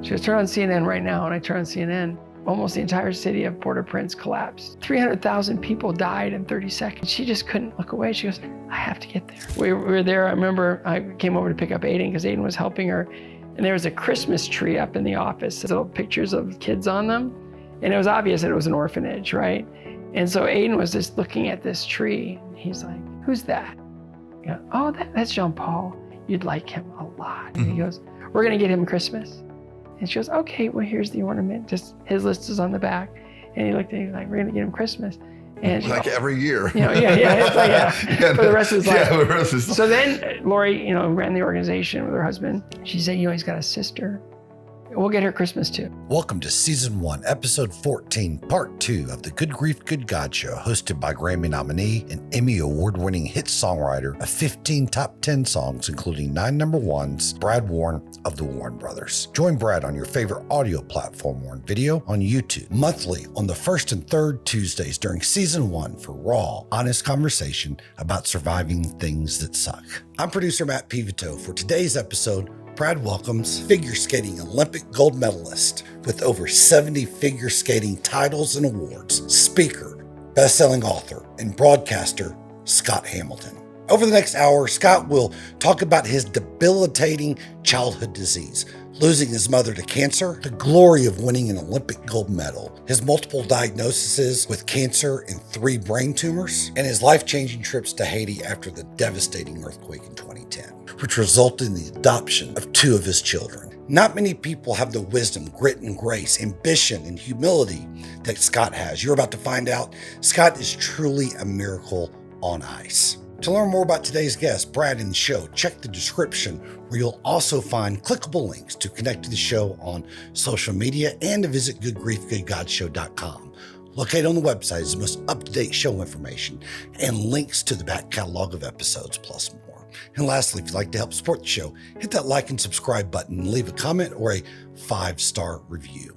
She goes, turn on CNN right now. And I turn on CNN. Almost the entire city of Port-au-Prince collapsed. 300,000 people died in 30 seconds. She just couldn't look away. She goes, I have to get there. We were there. I remember I came over to pick up Aiden because Aiden was helping her. And there was a Christmas tree up in the office, little pictures of kids on them. And it was obvious that it was an orphanage, right? And so Aiden was just looking at this tree. And he's like, who's that? I go, oh, that's Jean Paul. You'd like him a lot. And he goes, we're going to get him Christmas. And she goes, okay, well, here's the ornament. Just his list is on the back. And he looked at me like, we're going to get him Christmas. And like every year. Yeah. It's like, yeah, for the rest of his life. Yeah, for the rest of his life. So then Lori, ran the organization with her husband. She said, he's got a sister. We'll get her Christmas too. Welcome to Season 1, Episode 14, Part 2 of the Good Grief, Good God Show, hosted by Grammy nominee and Emmy Award-winning hit songwriter of 15 top 10 songs, including 9 number ones, Brad Warren of the Warren Brothers. Join Brad on your favorite audio platform or in video on YouTube, monthly on the first and third Tuesdays during Season 1 for raw, honest conversation about surviving things that suck. I'm producer Matt Pt2. For today's episode, Brad welcomes figure skating Olympic gold medalist with over 70 figure skating titles and awards, speaker, best-selling author, and broadcaster, Scott Hamilton. Over the next hour, Scott will talk about his debilitating childhood disease, losing his mother to cancer, the glory of winning an Olympic gold medal, his multiple diagnoses with cancer and 3 brain tumors, and his life-changing trips to Haiti after the devastating earthquake in 2010, which resulted in the adoption of 2 of his children. Not many people have the wisdom, grit and grace, ambition and humility that Scott has. You're about to find out Scott is truly a miracle on ice. To learn more about today's guest, Brad, and the show, check the description where you'll also find clickable links to connect to the show on social media and to visit goodgriefgoodgodshow.com. Located on the website is the most up-to-date show information and links to the back catalog of episodes plus more. And lastly, if you'd like to help support the show, hit that like and subscribe button and leave a comment or a 5-star review.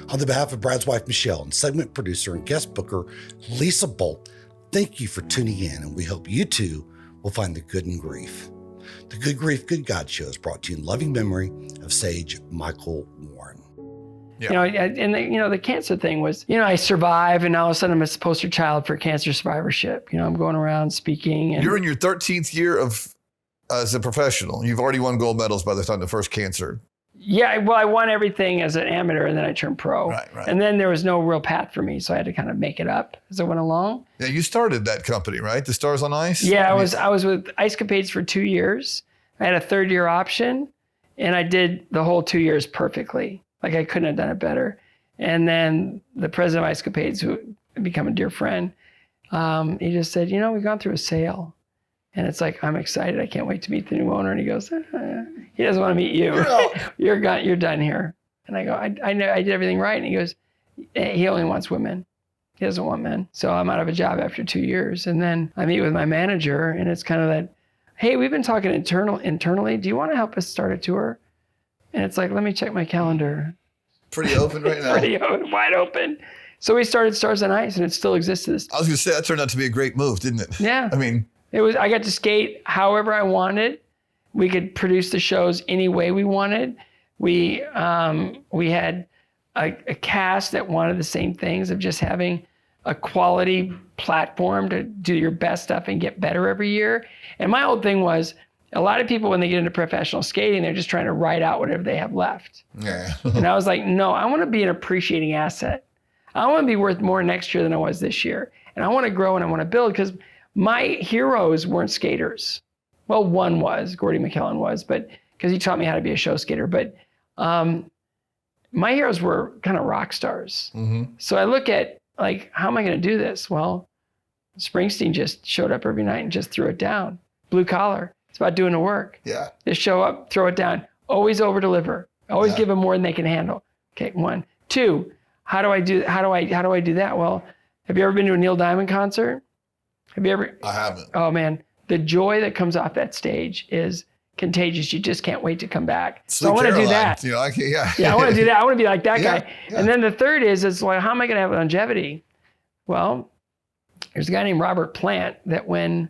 On the behalf of Brad's wife, Michelle, and segment producer and guest booker, Lisa Bolt, thank you for tuning in, and we hope you too will find the good in grief. The Good Grief, Good God Show is brought to you in loving memory of Sage Michael Warren. Yeah. The cancer thing was, I survive, and all of a sudden I'm a poster child for cancer survivorship. I'm going around speaking. And you're in your 13th year as a professional. You've already won gold medals by the time the first cancer. Yeah, well, I won everything as an amateur, and then I turned pro. Right. And then there was no real path for me, so I had to kind of make it up as I went along. Yeah, you started that company, right? The Stars on Ice? Yeah, I was with Ice Capades for 2 years. I had a 3rd-year option, and I did the whole 2 years perfectly. Like, I couldn't have done it better. And then the president of Ice Capades, who had become a dear friend, he just said, we've gone through a sale. And it's like, I'm excited. I can't wait to meet the new owner. And he goes, he doesn't want to meet you. You're done here. And I go, I know I did everything right. And he goes, he only wants women. He doesn't want men. So I'm out of a job after 2 years. And then I meet with my manager, and it's kind of that, hey, we've been talking internally. Do you want to help us start a tour? And it's like, let me check my calendar. Pretty open right now. Pretty open, wide open. So we started Stars on Ice, and it still exists. I was going to say, that turned out to be a great move, didn't it? Yeah. I mean, I got to skate however I wanted. We could produce the shows any way we wanted. We had a cast that wanted the same things of just having a quality platform to do your best stuff and get better every year. And my old thing was, a lot of people, when they get into professional skating, they're just trying to ride out whatever they have left. Yeah. And I was like, no, I want to be an appreciating asset. I want to be worth more next year than I was this year. And I want to grow and I want to build, because my heroes weren't skaters. Well, one was, Gordy McKellen was, but because he taught me how to be a show skater. But my heroes were kind of rock stars. Mm-hmm. So I look at, like, how am I going to do this? Well, Springsteen just showed up every night and just threw it down. Blue collar. It's about doing the work. Yeah. Just show up, throw it down. Always over deliver. Always give them more than they can handle. Okay, 1. 2, how do I do that? Well, have you ever been to a Neil Diamond concert? Have you ever? I haven't. Oh man, the joy that comes off that stage is contagious. You just can't wait to come back. So I want to do that. I want to do that. I want to be like that guy. Yeah. And then the third is like, how am I going to have longevity? Well, there's a guy named Robert Plant that when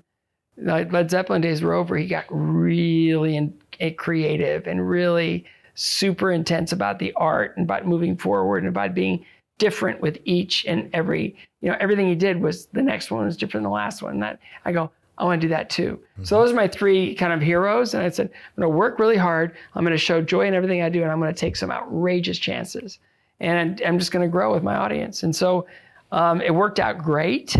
Led Zeppelin days were over, he got really creative and really super intense about the art and about moving forward and about being different with each and every, everything he did was the next one was different than the last one. That I go, I want to do that too. Mm-hmm. So those are my three kind of heroes. And I said, I'm going to work really hard. I'm going to show joy in everything I do. And I'm going to take some outrageous chances. And I'm just going to grow with my audience. And so it worked out great.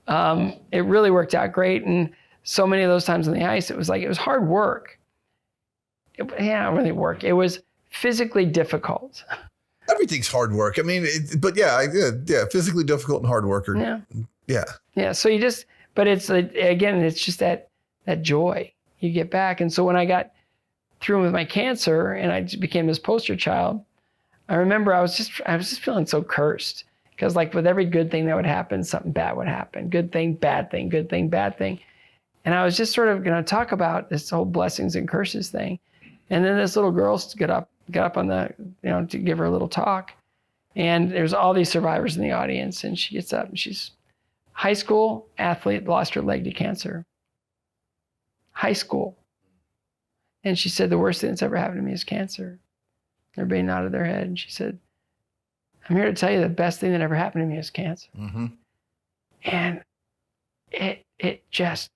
It really worked out great. And so many of those times on the ice, it was hard work. Not really work. It was physically difficult. Everything's hard work. I mean, but physically difficult and hard worker. Yeah. So but it's again, it's just that joy you get back. And so when I got through with my cancer and I became this poster child, I remember I was just feeling so cursed because like with every good thing that would happen, something bad would happen. Good thing, bad thing, good thing, bad thing. And I was just sort of going to talk about this whole blessings and curses thing. And then this little girl got up on the, to give her a little talk. And there's all these survivors in the audience. And she gets up and she's high school athlete, lost her leg to cancer. High school. And she said, the worst thing that's ever happened to me is cancer. Everybody nodded their head. And she said, I'm here to tell you the best thing that ever happened to me is cancer. Mm-hmm. And it just,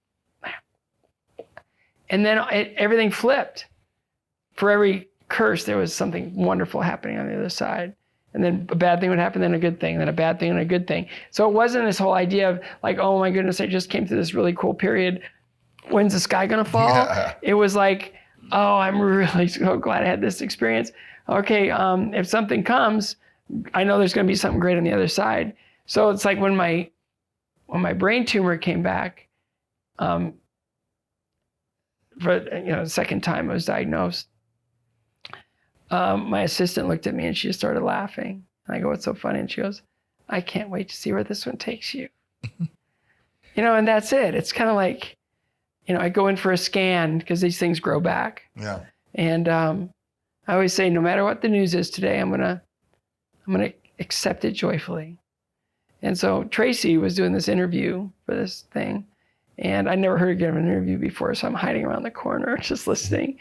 and then everything flipped. For every curse, there was something wonderful happening on the other side. And then a bad thing would happen, then a good thing, then a bad thing and a good thing. So it wasn't this whole idea of like, oh my goodness, I just came through this really cool period. When's the sky gonna fall? Yeah. It was like, oh, I'm really so glad I had this experience. Okay, if something comes, I know there's gonna be something great on the other side. So it's like when my brain tumor came back, for the second time I was diagnosed, my assistant looked at me and she just started laughing. And I go, what's so funny? And she goes, I can't wait to see where this one takes you. And that's it. It's kind of like, I go in for a scan because these things grow back. Yeah. And I always say, no matter what the news is today, I'm gonna accept it joyfully. And so Tracy was doing this interview for this thing, and I never heard her give an interview before, so I'm hiding around the corner just listening.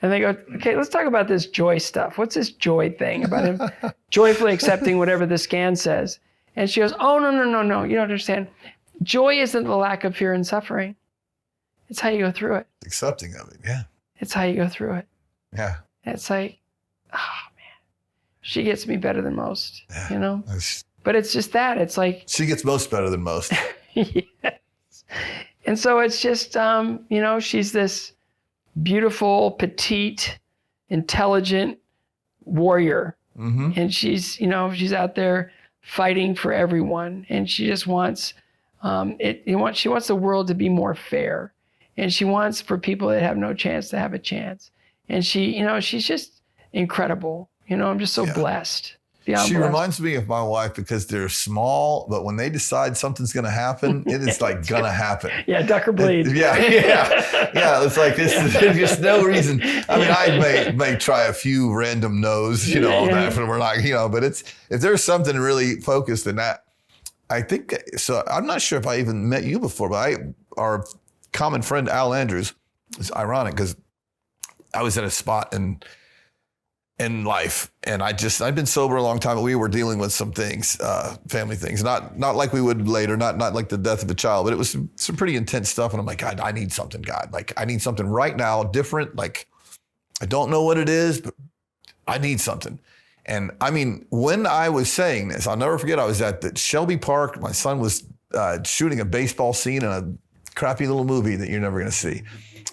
And they go, okay, let's talk about this joy stuff. What's this joy thing about him joyfully accepting whatever the scan says? And she goes, oh, no. You don't understand. Joy isn't the lack of fear and suffering. It's how you go through it. Accepting of it, yeah. It's how you go through it. Yeah. And it's like, oh, man, she gets me better than most, But it's just that. It's like. She gets most better than most. Yes. And so it's just, she's this beautiful, petite, intelligent warrior. Mm-hmm. And she's out there fighting for everyone. And she just wants, she wants the world to be more fair. And she wants for people that have no chance to have a chance. And she's just incredible. I'm just so blessed. She reminds me of my wife because they're small, but when they decide something's going to happen, it is like going to happen. Yeah, duck or bleed. Yeah. It's like there's just no reason. I mean, I may try a few random no's, that we're not, but if there's something really focused in that, I think so. I'm not sure if I even met you before, but our common friend Al Andrews, it's ironic because I was in a spot in life. And I've been sober a long time, but we were dealing with some things, family things, not like we would later, not like the death of a child, but it was some pretty intense stuff. And I'm like, God, I need something, God. Like, I need something right now, different. Like, I don't know what it is, but I need something. And I mean, when I was saying this, I'll never forget, I was at the Shelby Park. My son was shooting a baseball scene in a crappy little movie that you're never going to see.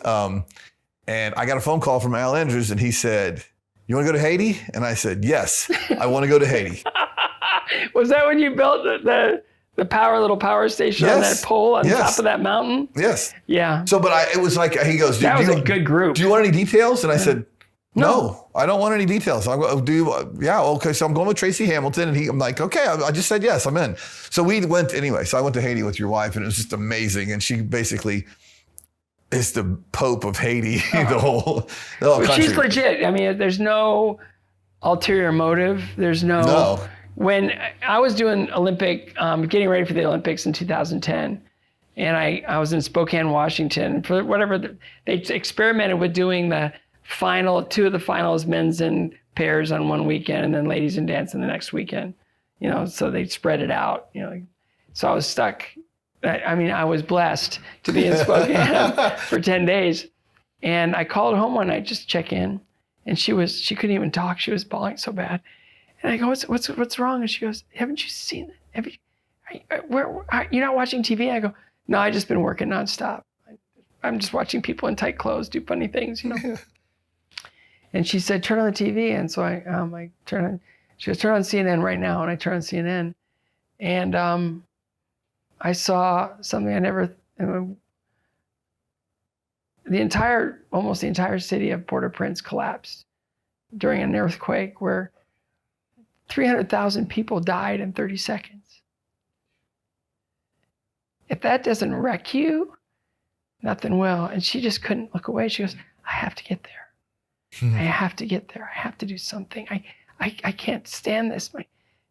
And I got a phone call from Al Andrews and he said, you want to go to Haiti? And I said, yes, I want to go to Haiti. Was that when you built the little power station on that pole on top of that mountain? Yes. Yeah. So, but it was like, he goes, that was a good group. Do you want any details? And I said, no, I don't want any details. I go, okay. So I'm going with Tracy Hamilton. And I'm like, okay, I just said, yes, I'm in. So we went anyway. So I went to Haiti with your wife and it was just amazing. And she basically is the Pope of Haiti, the whole country. She's legit. I mean, there's no ulterior motive. There's no. When I was doing getting ready for the Olympics in 2010, and I was in Spokane, Washington, for whatever, they experimented with doing the two of the finals, men's in pairs on one weekend, and then ladies in dance in the next weekend. So they spread it out. So I was stuck. I was blessed to be in Spokane for 10 days. And I called home one night just to check in, and she couldn't even talk. She was bawling so bad. And I go, what's wrong? And she goes, haven't you seen it? You're not watching TV? I go, no, I just been working nonstop. I'm just watching people in tight clothes do funny things, And she said, turn on the TV. And so I turn on. She goes, turn on CNN right now. And I turn on CNN, and I saw something I never. Almost the entire city of Port-au-Prince collapsed during an earthquake where 300,000 people died in 30 seconds. If that doesn't wreck you, nothing will. And she just couldn't look away. She goes, I have to get there. I have to get there. I have to do something. I can't stand this.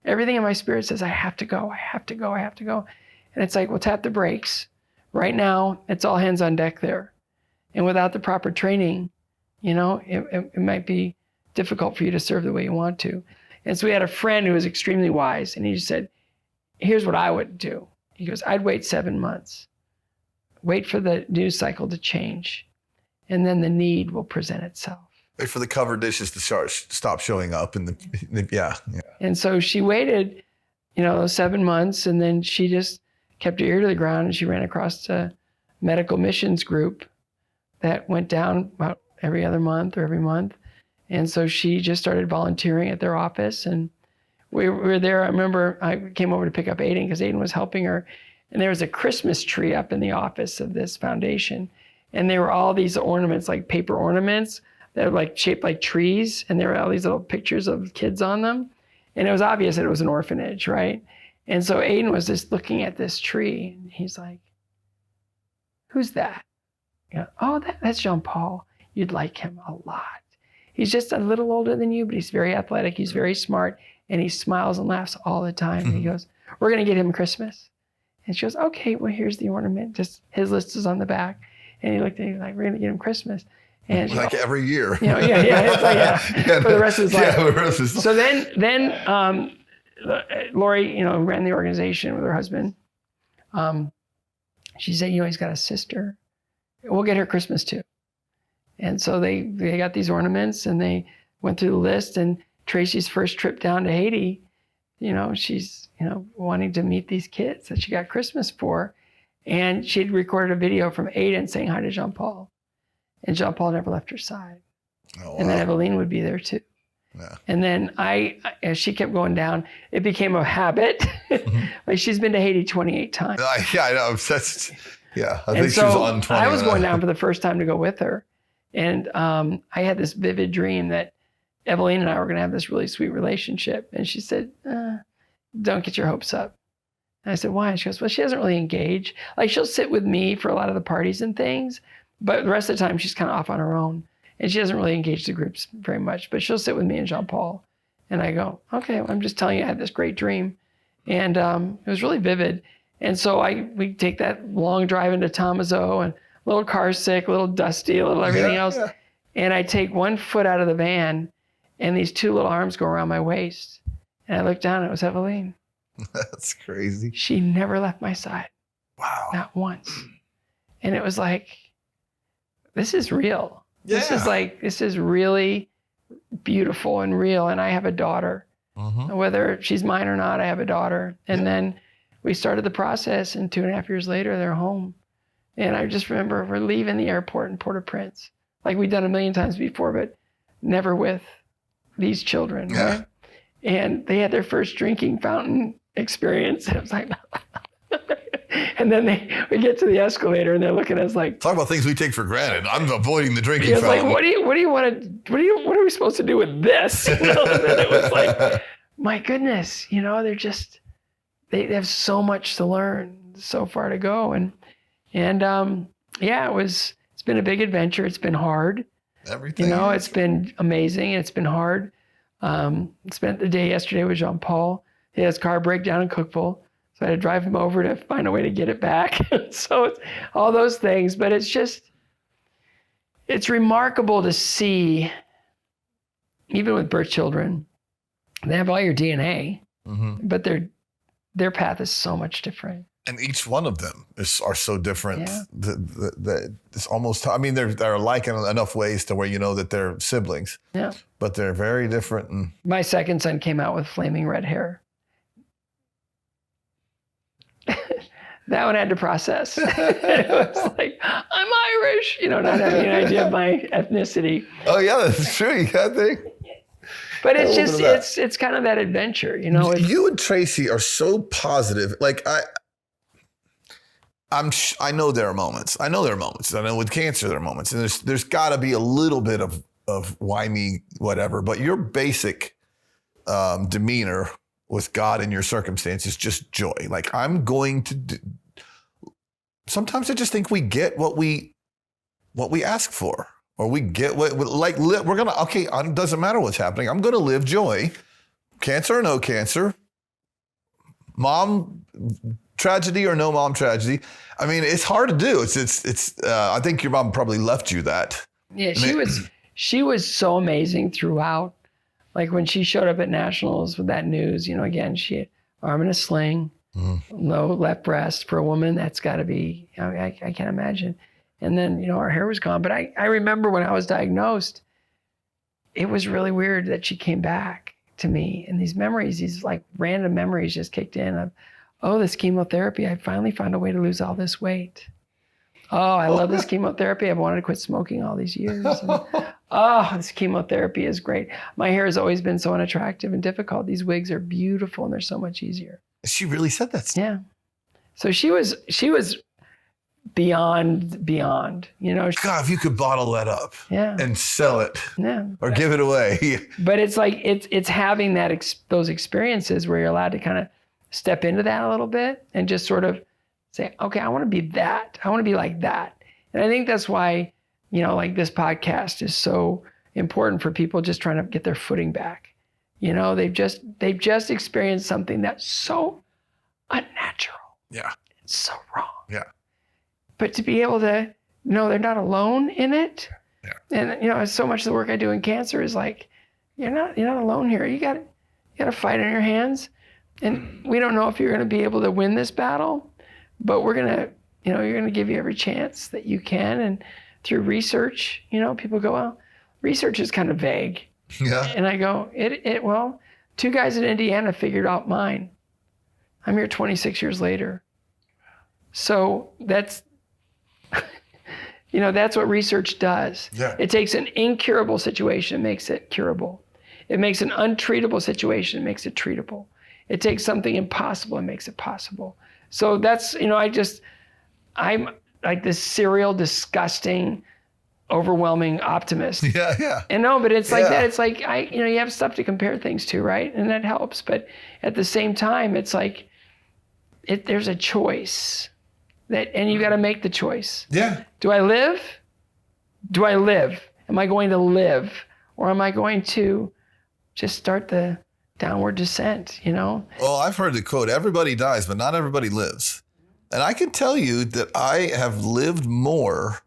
Everything in my spirit says, I have to go. I have to go. I have to go. And it's like, well, tap the brakes. Right now, it's all hands on deck there. And without the proper training, it might be difficult for you to serve the way you want to. And so we had a friend who was extremely wise, and he just said, here's what I would do. He goes, I'd wait 7 months. Wait for the news cycle to change, and then the need will present itself. Wait for the cover dishes to stop showing up. Yeah. And so she waited, those 7 months, and then she just kept her ear to the ground, and she ran across a medical missions group that went down about every other month or every month. And so she just started volunteering at their office, and we were there. I remember I came over to pick up Aiden because Aiden was helping her. And there was a Christmas tree up in the office of this foundation. And there were all these ornaments, like paper ornaments that were shaped like trees. And there were all these little pictures of kids on them. And it was obvious that it was an orphanage, right? And so Aiden was just looking at this tree. And he's like, who's that? Oh, that's Jean Paul. You'd like him a lot. He's just a little older than you, but he's very athletic. He's very smart. And he smiles and laughs all the time. And he goes, we're going to get him Christmas. And she goes, okay, well, here's the ornament. Just his list is on the back. And he looked at me like, we're going to get him Christmas. And every year. Yeah. It's like, for the rest of his life. For the rest of his life. So then Lori, who ran the organization with her husband, she said, he's got a sister. We'll get her Christmas too. And so they got these ornaments, and they went through the list. And Tracy's first trip down to Haiti, she's, wanting to meet these kids that she got Christmas for. And she'd recorded a video from Aiden saying hi to Jean Paul. And Jean Paul never left her side. Oh, wow. And then Eveline would be there too. Yeah. And then as she kept going down, it became a habit. She's been to Haiti 28 times. Yeah, I know. I think so she was on 20. I was going down for the first time to go with her. And I had this vivid dream that Eveline and I were going to have this really sweet relationship. And she said, don't get your hopes up. And I said, why? And she goes, well, she doesn't really engage. She'll sit with me for a lot of the parties and things, but the rest of the time she's kind of off on her own. And she doesn't really engage the groups very much, but she'll sit with me and Jean Paul. And I go, okay, well, I'm just telling you, I had this great dream. And it was really vivid. And so we take that long drive into Tomazo, and a little car sick, a little dusty, a little everything else. Yeah. And I take one foot out of the van, and these two little arms go around my waist. And I look down, and it was Eveline. That's crazy. She never left my side. Wow. Not once. And it was like, this is real. Yeah. This is really beautiful and real. And I have a daughter. Mm-hmm. Whether she's mine or not, I have a daughter. And then we started the process, and 2.5 years later, they're home. And I just remember we're leaving the airport in Port-au-Prince, like we'd done a million times before, but never with these children. Yeah. Right? And they had their first drinking fountain experience. And it was like, and then we get to the escalator, and they're looking at us like, talk about things we take for granted. I'm avoiding the drinking fountain. Like, what are we supposed to do with this? And then it was like, my goodness, they're just, they have so much to learn, so far to go. And it's been a big adventure. It's been hard. Everything. It's been amazing. It's been hard. Spent the day yesterday with Jean Paul. He had his car break down in Cookville, so I had to drive him over to find a way to get it back. So it's all those things, but it's it's remarkable to see, even with birth children, they have all your DNA, but their path is so much different. And each one of them are so different. Yeah. It's almost, I mean, they're alike in enough ways to where you know that they're siblings. Yeah. But they're very different. And My second son came out with flaming red hair. That one had to process. It was like, I'm Irish, not having an idea of my ethnicity. Oh yeah, that's true. You got to think. But it's just, it's kind of that adventure, You and Tracy are so positive. Like I know there are moments. I know with cancer there are moments, and there's got to be a little bit of why me, whatever. But your basic demeanor with God in your circumstances, just joy. Like I'm going to do. Sometimes I just think we get what we ask for, or we get we're gonna, okay, it doesn't matter what's happening. I'm going to live joy, cancer or no cancer, mom tragedy or no mom tragedy. I mean, it's hard to do. It's I think your mom probably left you that. Yeah, she was so amazing throughout. Like when she showed up at nationals with that news, again, she had arm in a sling, no left breast. For a woman, that's got to be, I can't imagine. And then, her hair was gone. But I remember when I was diagnosed, it was really weird that she came back to me. And these memories, these like random memories just kicked in of, this chemotherapy, I finally found a way to lose all this weight. Oh, I love this chemotherapy. I've wanted to quit smoking all these years. And, this chemotherapy is great. My hair has always been so unattractive and difficult. These wigs are beautiful and they're so much easier. She really said that stuff. Yeah. So she was beyond, God, if you could bottle that up and sell it or give it away. But it's like, it's having those experiences where you're allowed to kind of step into that a little bit and just sort of say, okay, I want to be that. I want to be like that. And I think that's why, like this podcast is so important for people just trying to get their footing back. They've just experienced something that's so unnatural. Yeah. It's so wrong. Yeah. But to be able to know they're not alone in it. Yeah. And so much of the work I do in cancer is like, you're not alone here. You got a fight on your hands. And we don't know if you're going to be able to win this battle, but we're going to, you're going to give you every chance that you can. And through research, people go, well, research is kind of vague. Yeah. And I go, well, 2 guys in Indiana figured out mine. I'm here 26 years later. So that's, that's what research does. Yeah. It takes an incurable situation and makes it curable. It makes an untreatable situation and makes it treatable. It takes something impossible and makes it possible. So that's, I'm like this serial, disgusting, overwhelming optimist. Yeah. And no, but it's like that. It's like, you have stuff to compare things to, right? And that helps. But at the same time, it's like, there's a choice and you got to make the choice. Yeah. Do I live? Am I going to live? Or am I going to just start the downward descent, Well, I've heard the quote, everybody dies, but not everybody lives. And I can tell you that I have lived more.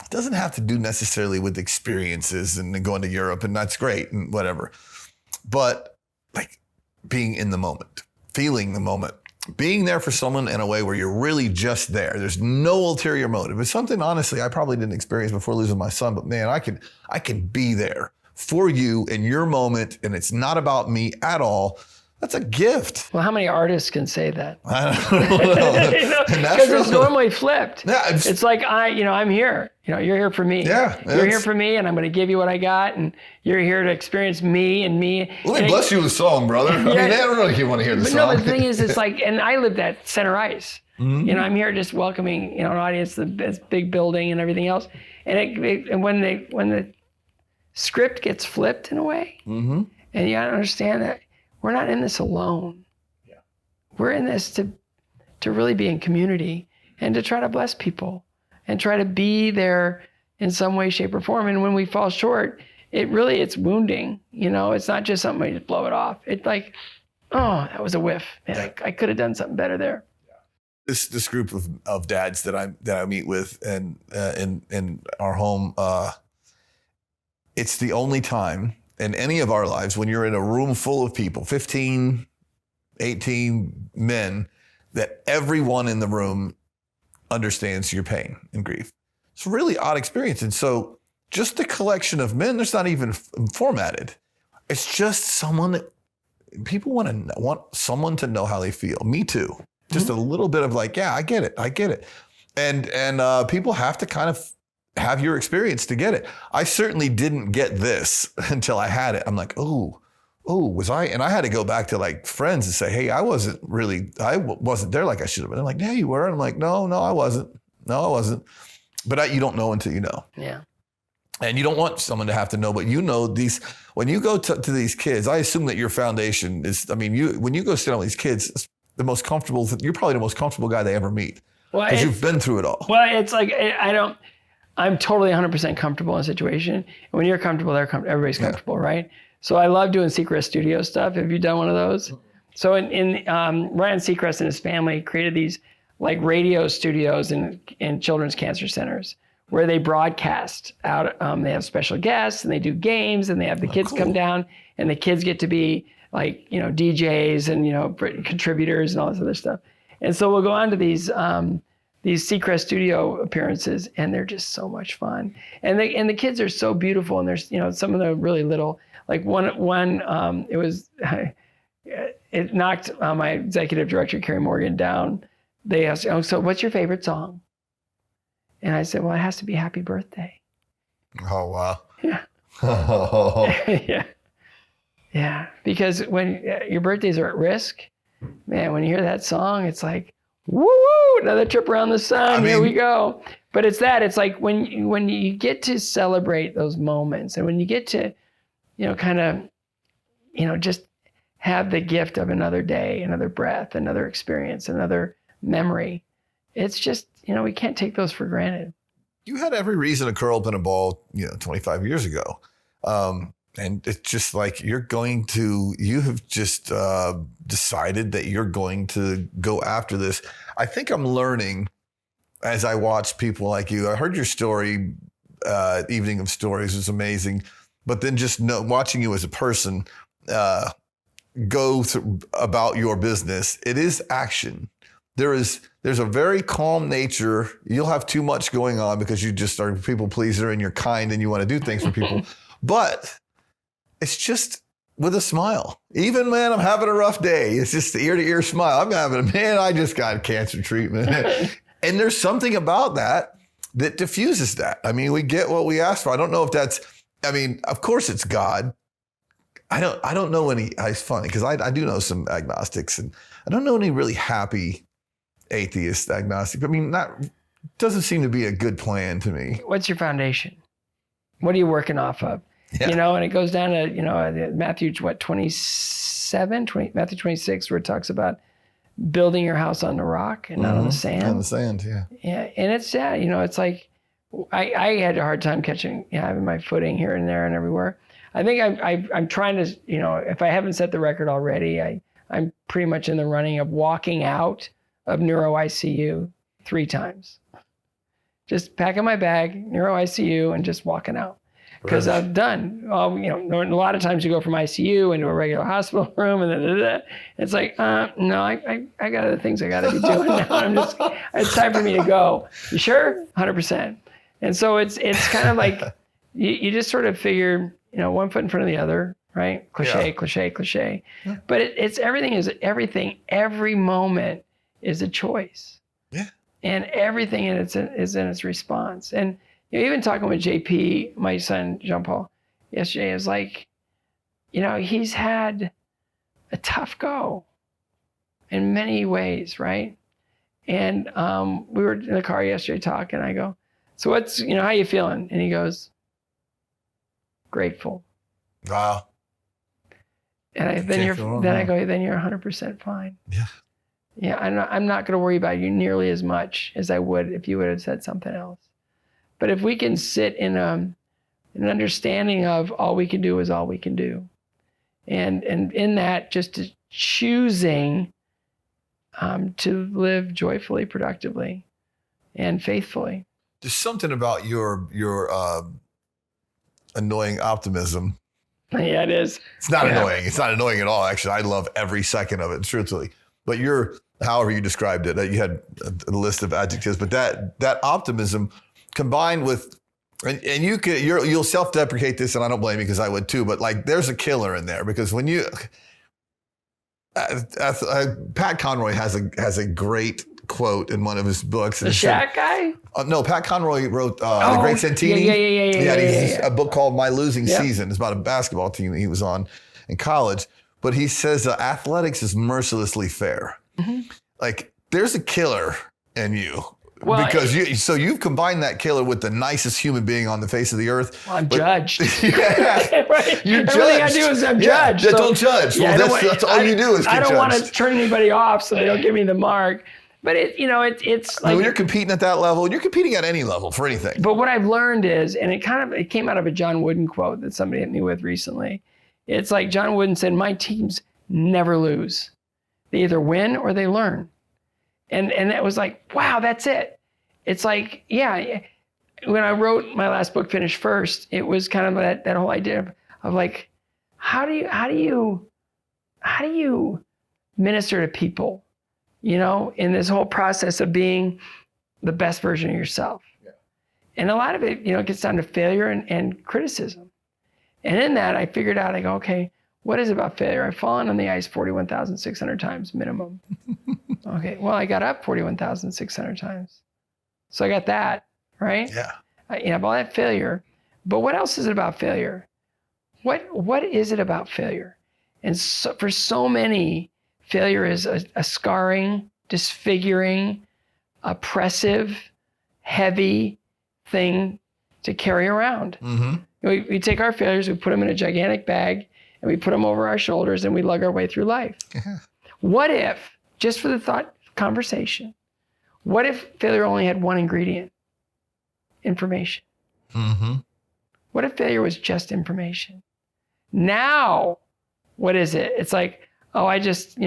It doesn't have to do necessarily with experiences and going to Europe, and that's great and whatever. But like being in the moment, feeling the moment, being there for someone in a way where you're really just there. There's no ulterior motive. It's something, honestly, I probably didn't experience before losing my son, but man, I can be there for you in your moment, and it's not about me at all. That's a gift. Well, how many artists can say that? I don't know. Because it's normally flipped. Yeah, it's like I'm here. You're here for me. Yeah, you're here for me, and I'm going to give you what I got, and you're here to experience me and me. Let me bless you with a song, brother. I mean, I don't know if you want to hear the song. No, the thing is, it's like, and I lived at center ice. Mm-hmm. I'm here just welcoming, an audience, this big building and everything else, and when the script gets flipped in a way, and you got to understand that we're not in this alone. Yeah. We're in this to really be in community and to try to bless people and try to be there in some way, shape, or form. And when we fall short, it's wounding. It's not just something you just blow it off. It's like, oh, that was a whiff. Man, I could have done something better there. this group of dads that I meet with and in our home, it's the only time in any of our lives when you're in a room full of people, 15, 18 men, that everyone in the room understands your pain and grief. It's a really odd experience. And so just the collection of men, there's not even formatted. It's just someone that people want someone to know how they feel. Me too. Just a little bit of like, yeah, I get it. And people have to kind of have your experience to get it. I certainly didn't get this until I had it. I'm like, oh, was I? And I had to go back to like friends and say, hey, I wasn't there like I should have been. I'm like, yeah, you were. And I'm like, no, I wasn't. But you don't know until you know. Yeah. And you don't want someone to have to know, but you know when you go to these kids, I assume that your foundation is, when you go sit down with these kids, it's you're probably the most comfortable guy they ever meet. Because you've been through it all. Well, it's like, I'm totally 100% comfortable in a situation. And when you're comfortable, everybody's comfortable, right? So I love doing Seacrest studio stuff. Have you done one of those? So Ryan Seacrest and his family created these like radio studios in children's cancer centers where they broadcast out. They have special guests and they do games and they have the kids come down and the kids get to be like, DJs and, contributors and all this other stuff. And so we'll go on to these Seacrest studio appearances and they're just so much fun. And the kids are so beautiful and there's, some of them really little, like one it knocked my executive director, Carrie Morgan, down. They asked, so what's your favorite song? And I said, well, it has to be Happy Birthday. Oh, wow. Yeah. Yeah. Yeah. Because when your birthdays are at risk, man, when you hear that song, it's like, woo, another trip around the sun. Here we go. But it's like when you get to celebrate those moments and when you get to, just have the gift of another day, another breath, another experience, another memory. It's just, we can't take those for granted. You had every reason to curl up in a ball, 25 years ago. And it's just like you have just decided that you're going to go after this. I think I'm learning as I watch people like you. I heard your story, Evening of Stories was amazing. But then just watching you as a person go about your business, it is action. There's a very calm nature. You'll have too much going on because you just are a people pleaser and you're kind and you want to do things for people. But it's just with a smile. Even when I'm having a rough day, it's just the ear to ear smile. I just got cancer treatment. And there's something about that diffuses that. We get what we ask for. I don't know if that's, of course it's God. I don't know any, it's funny because I do know some agnostics and I don't know any really happy atheist agnostic. Doesn't seem to be a good plan to me. What's your foundation? What are you working off of? Yeah. And it goes down to, Matthew 27, Matthew 26, where it talks about building your house on the rock and not on the sand. On the sand, yeah. Yeah, and it's sad, it's like, I had a hard time having my footing here and there and everywhere. I think I'm trying to, if I haven't set the record already, I'm pretty much in the running of walking out of neuro ICU 3 times. Just packing my bag, neuro ICU, and just walking out. Because I've done, a lot of times you go from ICU into a regular hospital room and it's like, no, I got other things I got to be doing now. It's time for me to go. You sure? 100%. And so it's kind of like, you just sort of figure, one foot in front of the other, right? Cliche. Yeah. But it's everything. Every moment is a choice. Yeah. And everything is in its response. And even talking with JP, my son, Jean-Paul, yesterday, is like, he's had a tough go in many ways, right? And we were in the car yesterday talking, and I go, so what's, how you feeling? And he goes, grateful. Wow. And I go, then you're 100% fine. Yeah. Yeah, I'm not going to worry about you nearly as much as I would if you would have said something else. But if we can sit in an understanding of all we can do is all we can do. And in that, just choosing to live joyfully, productively, and faithfully. There's something about your annoying optimism. Yeah, it is. It's not annoying. It's not annoying at all. Actually, I love every second of it, truthfully. But however you described it, you had a list of adjectives, but that optimism combined with, and you'll self-deprecate this, and I don't blame you because I would too, but like there's a killer in there because when you, Pat Conroy has a great quote in one of his books. The Shaq guy? No, Pat Conroy wrote The Great Santini. Yeah. A book called My Losing Season. It's about a basketball team that he was on in college. But he says athletics is mercilessly fair. Mm-hmm. Like there's a killer in you. Well, because you've combined that killer with the nicest human being on the face of the earth. Well, I'm judged. Yeah, right. You're Everything judged. I do is I'm judged. Yeah, so, don't judge. Well, that's all you do is get I don't judged. want to turn anybody off so they don't give me the mark. But it's like when you're competing at that level, you're competing at any level for anything. But what I've learned is, and it came out of a John Wooden quote that somebody hit me with recently. It's like John Wooden said, "My teams never lose. They either win or they learn." And it was like, wow, that's it. It's like, yeah. When I wrote my last book, Finish First, it was kind of that whole idea of like, how do you minister to people? In this whole process of being the best version of yourself. Yeah. And a lot of it, gets down to failure and criticism. And in that, I figured out, I go, okay, what is it about failure? I've fallen on the ice 41,600 times minimum. Okay, well, I got up 41,600 times. So I got that, right? Yeah. I have all that failure. But what else is it about failure? What is it about failure? And so, for so many, failure is a scarring, disfiguring, oppressive, heavy thing to carry around. Mm-hmm. We take our failures, we put them in a gigantic bag, and we put them over our shoulders, and we lug our way through life. Yeah. What if, just for the thought conversation, what if failure only had one ingredient? Information. Mm-hmm. What if failure was just information? Now, what is it? It's like, oh, I just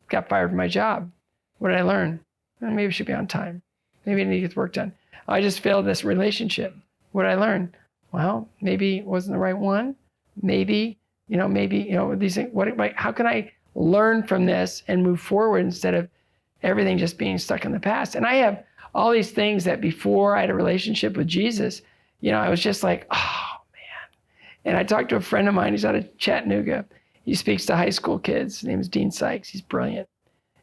got fired from my job. What did I learn? Well, maybe I should be on time. Maybe I need to get the work done. Oh, I just failed this relationship. What did I learn? Well, maybe it wasn't the right one. Maybe these things. How can I learn from this and move forward instead of everything just being stuck in the past? And I have all these things that before I had a relationship with Jesus, I was just like, oh man. And I talked to a friend of mine. He's out of Chattanooga. He speaks to high school kids. His name is Dean Sykes. He's brilliant.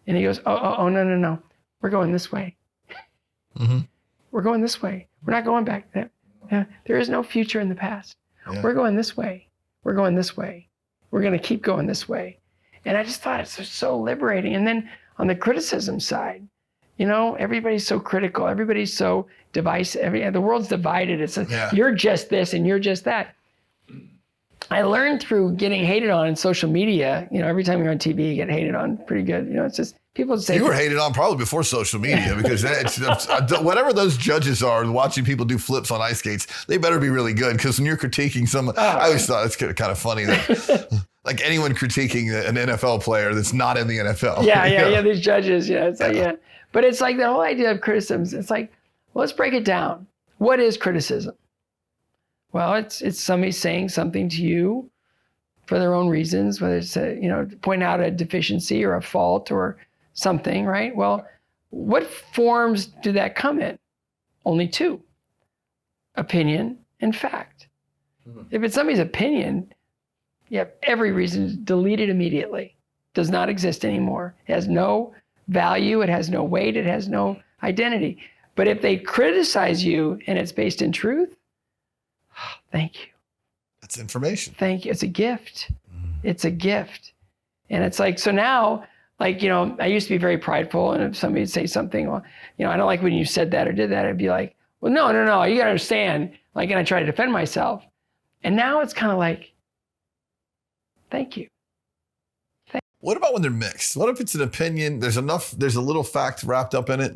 And he goes, oh, no. We're going this way. Mm-hmm. We're going this way. We're not going back there. There is no future in the past. Yeah. We're going this way. We're going this way. We're going to keep going this way. And I just thought it's so liberating. And then on the criticism side, everybody's so critical. Everybody's so divisive. The world's divided. It's you're just this and you're just that. I learned through getting hated on in social media. Every time you're on TV, you get hated on pretty good. It's just people say you were hated on probably before social media because whatever those judges are watching people do flips on ice skates, they better be really good because when you're critiquing someone, I always thought it's kind of funny that like anyone critiquing an NFL player that's not in the NFL. Yeah. These judges, it's like but it's like the whole idea of criticism. It's like, let's break it down. What is criticism? Well, it's somebody saying something to you for their own reasons, whether it's to point out a deficiency or a fault or something, right? Well, what forms do that come in? Only two: opinion and fact. Mm-hmm. If it's somebody's opinion, you have every reason to delete it immediately. Does not exist anymore. It has no value. It has no weight. It has no identity. But if they criticize you and it's based in truth, thank you. That's information. Thank you. It's a gift. It's a gift. And it's like, so now, like, I used to be very prideful. And if somebody would say something, well, I don't like when you said that or did that, I'd be like, well, no, you got to understand. Like, and I try to defend myself. And now it's kind of like, thank you. What about when they're mixed? What if it's an opinion? There's a little fact wrapped up in it,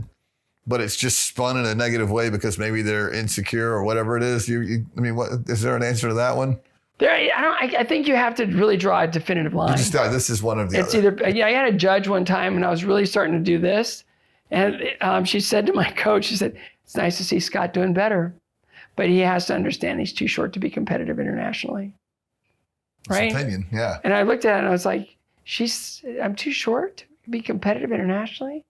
but it's just spun in a negative way because maybe they're insecure or whatever it is. What is there an answer to that one? I think you have to really draw a definitive line. This is one of the It's other. I had a judge one time, and I was really starting to do this. And she said to my coach, she said, it's nice to see Scott doing better, but he has to understand he's too short to be competitive internationally. Right? Opinion, yeah. And I looked at it and I was like, I'm too short to be competitive internationally?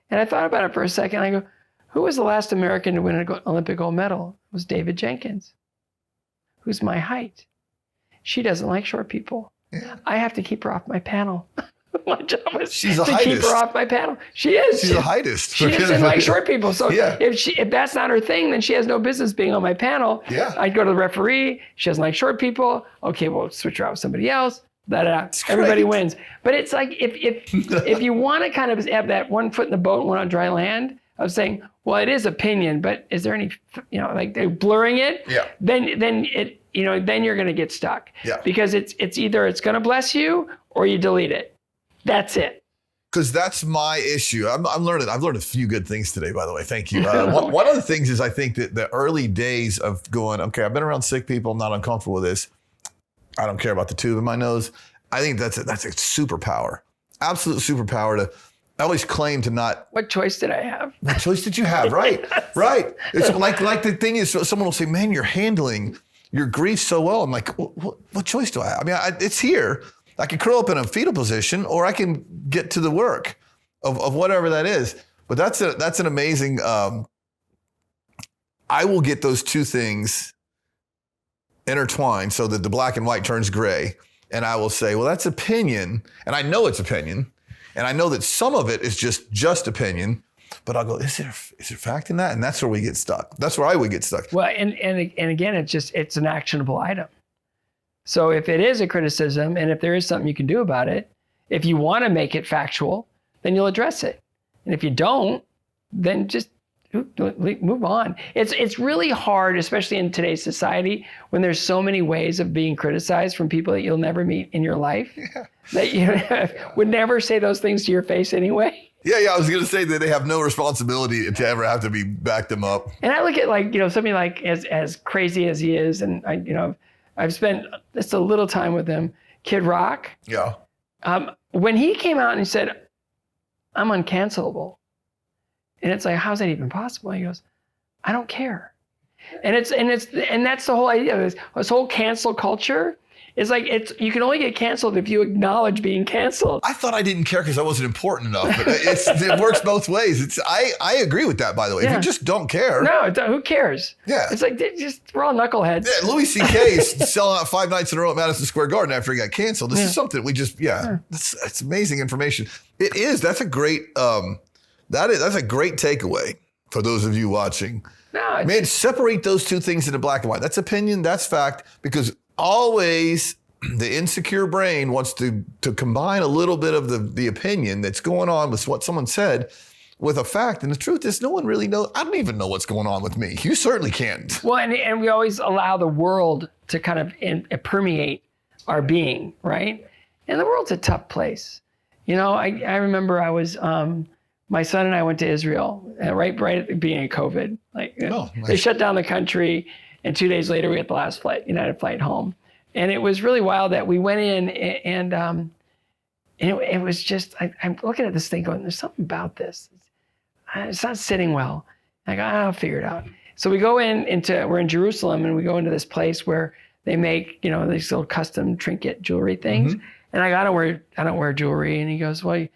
And I thought about it for a second. I go, who was the last American to win an Olympic gold medal? It was David Jenkins, who's my height. She doesn't like short people. Yeah. I have to keep her off my panel. My job is She's to a heightist. keep her off my panel. She is. She's a heightist. She doesn't like short people. So Yeah. if that's not her thing, then she has no business being on my panel. Yeah. I'd go to the referee. She doesn't like short people. Okay, we'll switch her out with somebody else. That's Everybody great. wins. But it's like if you want to kind of have that one foot in the boat and one on dry land, I was saying, well, it is opinion, but is there any, like they're blurring it? Yeah. Then you're going to get stuck. Yeah. Because it's either it's going to bless you or you delete it. That's it. Because that's my issue. I'm learning. I've learned a few good things today, by the way. Thank you. One of the things is I think that the early days of going, okay, I've been around sick people. I'm not uncomfortable with this. I don't care about the tube in my nose. I think that's a superpower, absolute superpower to always claim to not. What choice did I have? What choice did you have? Right, right. It's like the thing is, someone will say, man, you're handling your grief so well. I'm like, what choice do I have? I mean, it's here. I can curl up in a fetal position, or I can get to the work of whatever that is. But that's an amazing. I will get those two things intertwined so that the black and white turns gray, and I will say, well, that's opinion, and I know it's opinion, and I know that some of it is just opinion. But I'll go, is there fact in that? And that's where we get stuck. That's where I would get stuck. Well, and again, it's an actionable item. So if it is a criticism and if there is something you can do about it, if you want to make it factual, then you'll address it. And if you don't, then just move on. It's really hard, especially in today's society, when there's so many ways of being criticized from people that you'll never meet in your life, that you would never say those things to your face anyway. Yeah. I was going to say that they have no responsibility to ever have to back them up. And I look at somebody like as crazy as he is, and I've spent just a little time with him, Kid Rock. Yeah. When he came out and he said, I'm uncancelable. And it's like, how's that even possible? He goes, I don't care. And that's the whole idea of this whole cancel culture. It's like you can only get canceled if you acknowledge being canceled. I thought I didn't care because I wasn't important enough, but it works both ways. I agree with that, by the way. Yeah. If you just don't care. No, who cares? Yeah. It's like, we're all knuckleheads. Yeah, Louis C.K. is selling out 5 nights in a row at Madison Square Garden after he got canceled. This is something we just, that's amazing information. It is. That's a great, that's a great takeaway for those of you watching. No, Man, separate those two things into black and white. That's opinion, that's fact, because always the insecure brain wants to combine a little bit of the opinion that's going on with what someone said with a fact. And the truth is, no one really knows. I don't even know what's going on with me. You certainly can't. Well, and we always allow the world to kind of permeate our being, right? And the world's a tough place. I remember I was, my son and I went to Israel right at the beginning of COVID. Nice. They shut down the country, and 2 days later we had the last United flight home. And it was really wild that we went in and it was just, I'm looking at this thing going, there's something about this. It's not sitting well. I go, I'll figure it out. So we go we're in Jerusalem, and we go into this place where they make, these little custom trinket jewelry things. Mm-hmm. And I don't wear jewelry. And he goes, a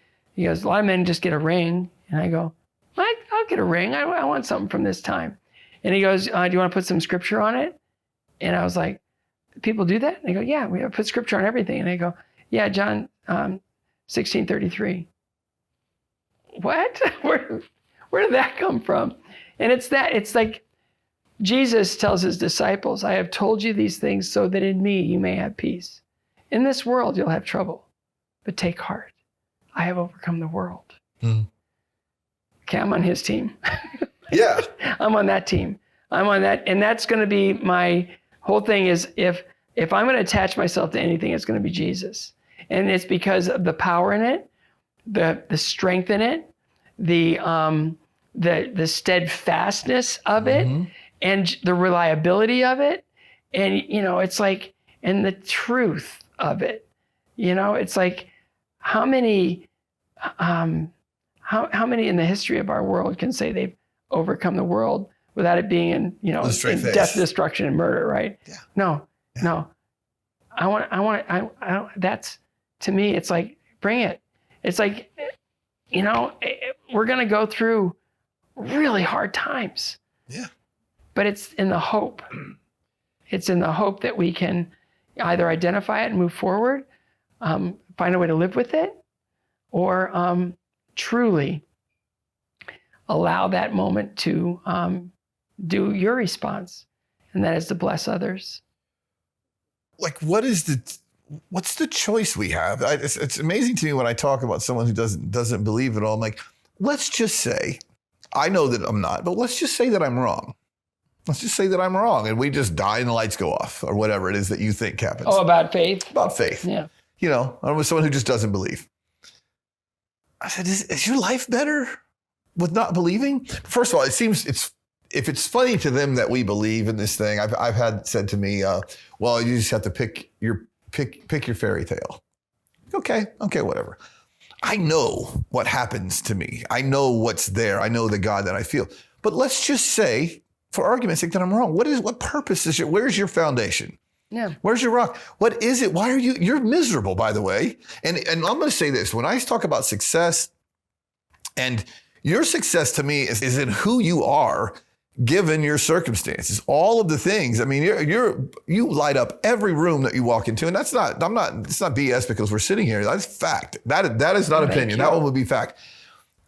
lot of men just get a ring. And I go, I'll get a ring. I want something from this time. And he goes, do you want to put some scripture on it? And I was like, people do that? And they go, yeah, we put scripture on everything. And they go, yeah, John 16:33. What? Where did that come from? And it's like Jesus tells his disciples, I have told you these things so that in me you may have peace. In this world you'll have trouble, but take heart. I have overcome the world. Mm. Okay, I'm on his team. Yeah. I'm on that team. I'm on that. And that's going to be my whole thing is if I'm going to attach myself to anything, it's going to be Jesus. And it's because of the power in it, the strength in it, the steadfastness of it, and the reliability of it. And, it's like and the truth of it. It's like how many in the history of our world can say they've overcome the world without it being in death, destruction, and murder, right? Yeah. No. That's, to me, it's like, bring it. It's like, we're going to go through really hard times. Yeah. But it's in the hope. It's in the hope that we can either identify it and move forward, find a way to live with it, or truly allow that moment to do your response, and that is to bless others. Like, what's the choice we have? It's amazing to me when I talk about someone who doesn't believe it all. I'm like, let's just say, I know that I'm not, but let's just say that I'm wrong. Let's just say that I'm wrong, and we just die and the lights go off, or whatever it is that you think happens. Oh, about faith? About faith. Yeah. I'm with someone who just doesn't believe. I said, is your life better with not believing? First of all, if it's funny to them that we believe in this thing, I've had said to me, well, you just have to pick your fairy tale. Okay, whatever. I know what happens to me. I know what's there. I know the God that I feel. But let's just say, for argument's sake, that I'm wrong. What purpose is where's your foundation? Yeah. Where's your rock? What is it? Why are you're miserable, by the way. And I'm going to say this, when I talk about success, and your success to me is in who you are, given your circumstances, all of the things. I mean, you light up every room that you walk into, and it's not BS because we're sitting here. That's fact. That is not opinion. That one would be fact.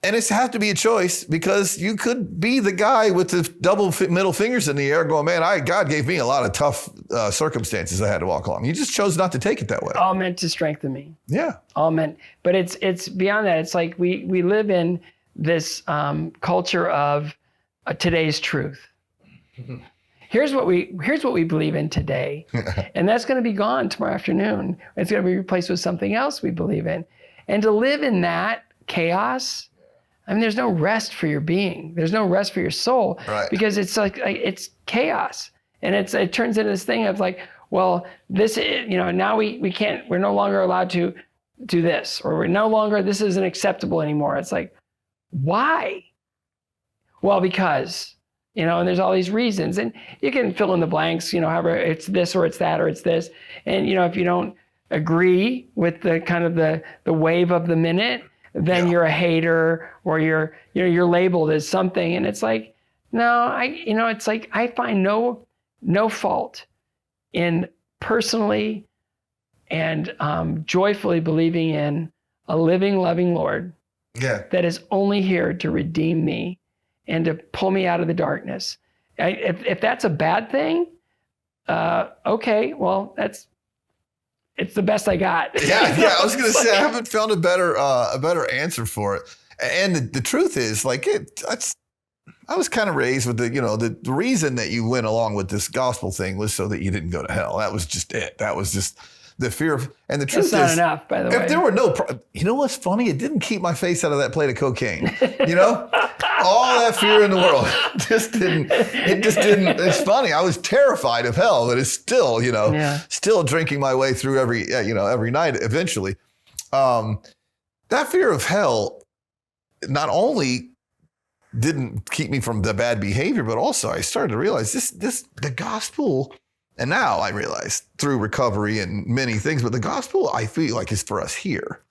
And it has to be a choice, because you could be the guy with the double middle fingers in the air going, man, God gave me a lot of tough circumstances I had to walk along. You just chose not to take it that way. All meant to strengthen me. Yeah. All meant. But it's beyond that. It's like we live in this culture of today's truth. Here's what we believe in today. And that's going to be gone tomorrow afternoon. It's going to be replaced with something else we believe in. And to live in that chaos, I mean, there's no rest for your being. There's no rest for your soul, right? Because it's like it's chaos, and it turns into this thing of like, well, this is, now we're no longer allowed to do this, or this isn't acceptable anymore. It's like, why? Well, because, and there's all these reasons, and you can fill in the blanks, however, it's this or it's that or it's this, and if you don't agree with the kind of the wave of the minute, then you're a hater, or you're labeled as something. And it's like, no, it's like, I find no fault in personally and joyfully believing in a living, loving Lord that is only here to redeem me and to pull me out of the darkness. If that's a bad thing, okay, well, it's the best I got. Yeah. I was going to say, I haven't found a better answer for it. And the truth is, like, I was kind of raised with the reason that you went along with this gospel thing was so that you didn't go to hell. That was just it. That was just the fear of, and the truth is, that's not enough, by the way. If there were you know what's funny? It didn't keep my face out of that plate of cocaine. All that fear in the world just didn't. It's funny. I was terrified of hell, but it's still, still drinking my way through every night eventually. That fear of hell not only didn't keep me from the bad behavior, but also I started to realize the gospel. And now I realize through recovery and many things, but the gospel I feel like is for us here.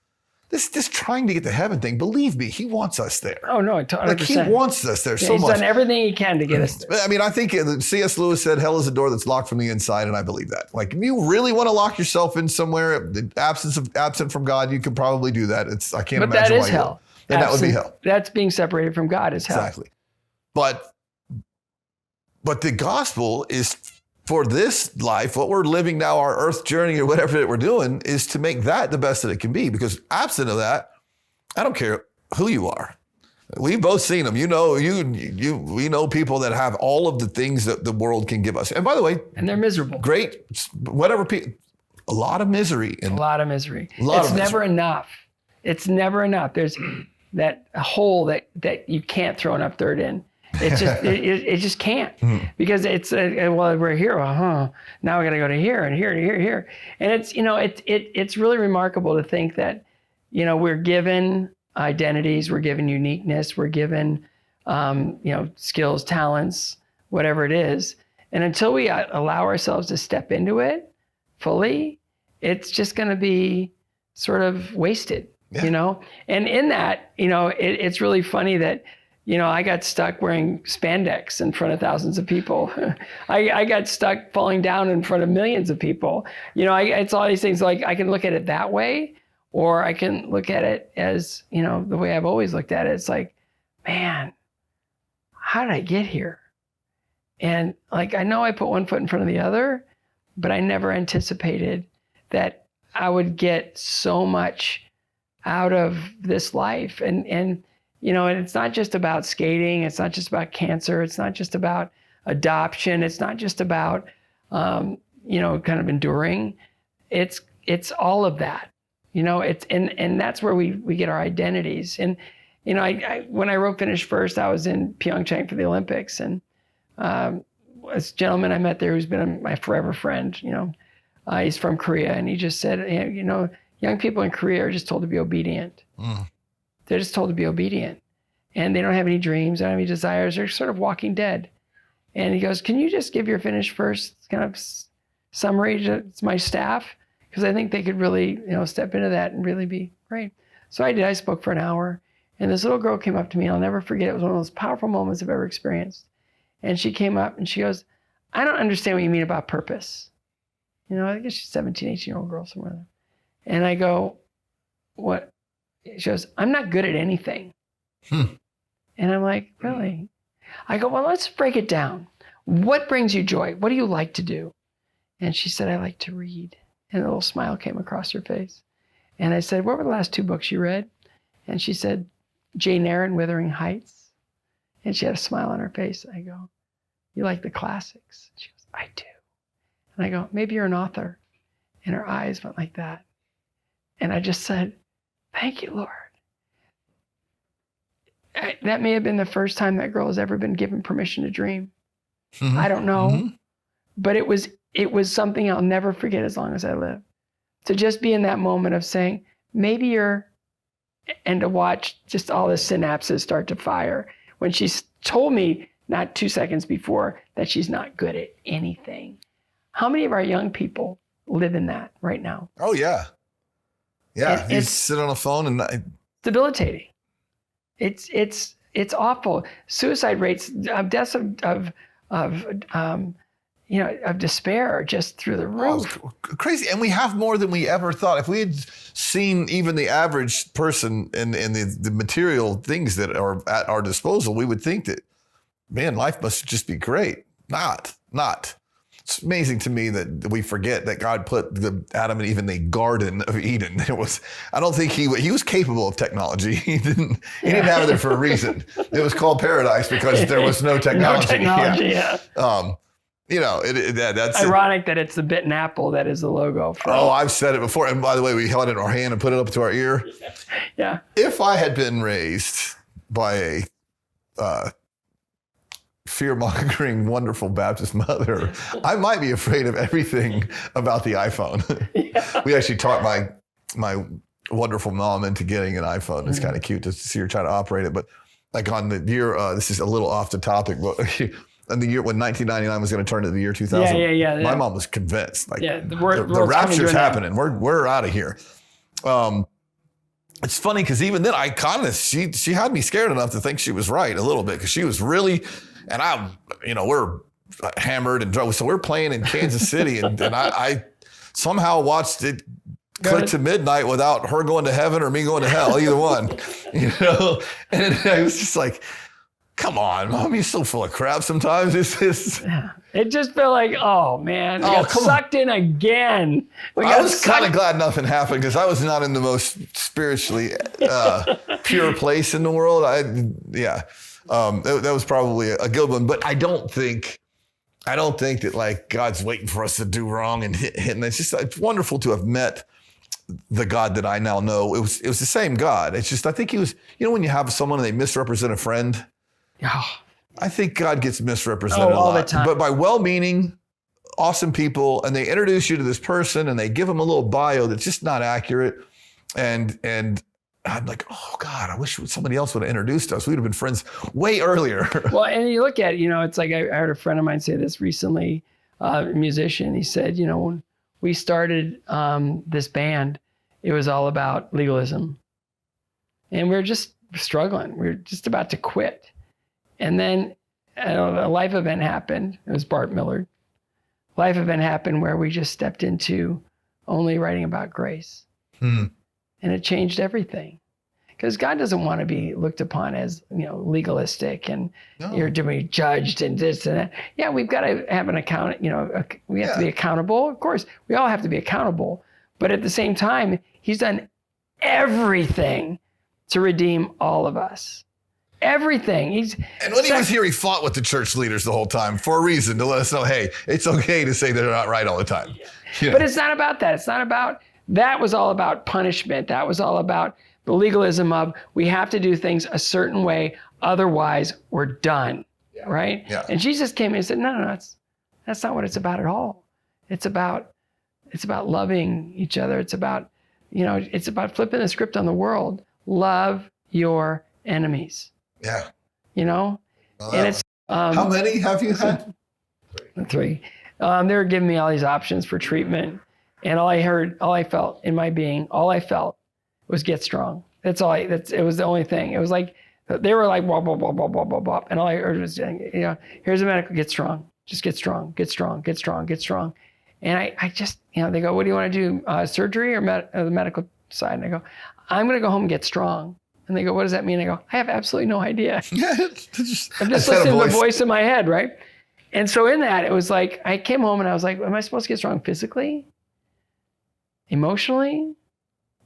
This trying to get to heaven thing, believe me, he wants us there. Oh, no, 100%. Like, he wants us there so much. He's done everything he can to get us there. I mean, I think C.S. Lewis said, hell is a door that's locked from the inside, and I believe that. Like, if you really want to lock yourself in somewhere, absent from God, you can probably do that. I can't imagine why. But that is hell. And that would be hell. That's being separated from God is hell. Exactly. But the gospel is for this life, what we're living now, our earth journey or whatever that we're doing, is to make that the best that it can be. Because absent of that, I don't care who you are. We've both seen them. We know people that have all of the things that the world can give us. And by the way, and they're miserable. Great, whatever. A lot of misery. A lot of misery. It's never enough. It's never enough. There's that hole that you can't throw enough dirt in. it just can't because it's well, we're here. Now we got to go to here and here and here and here. And it's, it's really remarkable to think that, we're given identities, we're given uniqueness, we're given, skills, talents, whatever it is. And until we allow ourselves to step into it fully, it's just going to be sort of wasted, And in that, it's really funny that, I got stuck wearing spandex in front of thousands of people. I got stuck falling down in front of millions of people. It's all these things, like I can look at it that way, or I can look at it as, the way I've always looked at it. It's like, man, how did I get here? And like, I know I put one foot in front of the other, but I never anticipated that I would get so much out of this life. And it's not just about skating. It's not just about cancer. It's not just about adoption. It's not just about, kind of enduring. It's all of that, and that's where we get our identities. And, when I wrote Finish First, I was in Pyeongchang for the Olympics. And this gentleman I met there who's been my forever friend, he's from Korea. And he just said, young people in Korea are just told to be obedient. They're just told to be obedient, and they don't have any dreams, they don't have any desires. They're sort of walking dead. And he goes, can you just give your Finish First kind of summary to my staff? Because I think they could really, step into that and really be great. So I did. I spoke for an hour, and this little girl came up to me, and I'll never forget. It was one of the most powerful moments I've ever experienced. And she came up and she goes, I don't understand what you mean about purpose. I guess she's a 17, 18-year-old girl somewhere. And I go, what? She goes, I'm not good at anything. And I'm like, really? I go, well, let's break it down. What brings you joy? What do you like to do? And she said, I like to read. And a little smile came across her face. And I said, what were the last 2 books you read? And she said, Jane Eyre and Wuthering Heights. And she had a smile on her face. I go, you like the classics? She goes, I do. And I go, maybe you're an author. And her eyes went like that. And I just said, thank you, Lord. That may have been the first time that girl has ever been given permission to dream. I don't know. But it was something I'll never forget as long as I live. To just be in that moment of saying, maybe and to watch just all the synapses start to fire. When she's told me not 2 seconds before that she's not good at anything. How many of our young people live in that right now? Oh, yeah. Yeah, you sit on a phone and debilitating. It's awful. Suicide rates, deaths of despair are just through the roof. Oh, crazy. And we have more than we ever thought. If we had seen even the average person and the material things that are at our disposal, we would think that, man, life must just be great. Not. It's amazing to me that we forget that God put Adam and Eve in the Garden of Eden. I don't think he was capable of technology. He didn't have it there for a reason. It was called paradise because there was no technology. That's ironic that it's the bitten apple that is the logo. I've said it before. And by the way, we held it in our hand and put it up to our ear. Yeah. If I had been raised by a fear-mongering, wonderful Baptist mother, I might be afraid of everything about the iPhone. Yeah. We actually taught my wonderful mom into getting an iPhone. It's kind of cute to see her try to operate it. But like on the year, this is a little off the topic, but in the year when 1999 was going to turn to the year 2000, my mom was convinced. Like, the rapture's happening. We're out of here. It's funny because even then, she had me scared enough to think she was right a little bit, because she was really, and we're hammered and drunk, so we're playing in Kansas City, and I somehow watched it click to midnight without her going to heaven or me going to hell, either one, and I was just like, come on, Mom, you're so full of crap sometimes. It just felt like, oh man, I got sucked in again. I was kind of glad nothing happened, because I was not in the most spiritually pure place in the world. That was probably a good one, but I don't think that like God's waiting for us to do wrong and hit. And it's wonderful to have met the God that I now know. It was the same God. It's just, I think he was, when you have someone and they misrepresent a friend. Oh, I think God gets misrepresented all a lot. the time. But by well-meaning, awesome people, and they introduce you to this person and they give them a little bio that's just not accurate. And I'm like, oh God, I wish somebody else would have introduced us. We'd have been friends way earlier. Well, and you look at it, it's like I heard a friend of mine say this recently, a musician. He said, when we started this band, it was all about legalism. And we're just struggling. We're just about to quit. And then a life event happened. It was Bart Millard. Life event happened where we just stepped into only writing about grace. And it changed everything. Because God doesn't want to be looked upon as, legalistic and you're to be judged and this and that. Yeah, we've got to have an account, we have to be accountable. Of course, we all have to be accountable. But at the same time, he's done everything to redeem all of us. Everything. And when he was here, he fought with the church leaders the whole time for a reason, to let us know, hey, it's okay to say they're not right all the time. Yeah. But it's not about that. It's not about, that was all about punishment. That was all about the legalism of we have to do things a certain way, otherwise we're done, right? Yeah. And Jesus came and said, no, that's not what it's about at all. It's about loving each other. It's about, it's about flipping the script on the world. Love your enemies. Yeah. And it's how many have you had? 3. They were giving me all these options for treatment, and all I felt in my being, was get strong. It was the only thing. It was like they were like blah blah blah blah blah blah blah, and all I heard was, here's a medical, get strong, just get strong, get strong, get strong, get strong. And I just, they go, what do you want to do, surgery or the medical side? And I go, I'm going to go home and get strong. And they go, what does that mean? I go, I have absolutely no idea. I'm just listening to the voice in my head, right? And so in that, it was like, I came home and I was like, am I supposed to get strong physically, emotionally,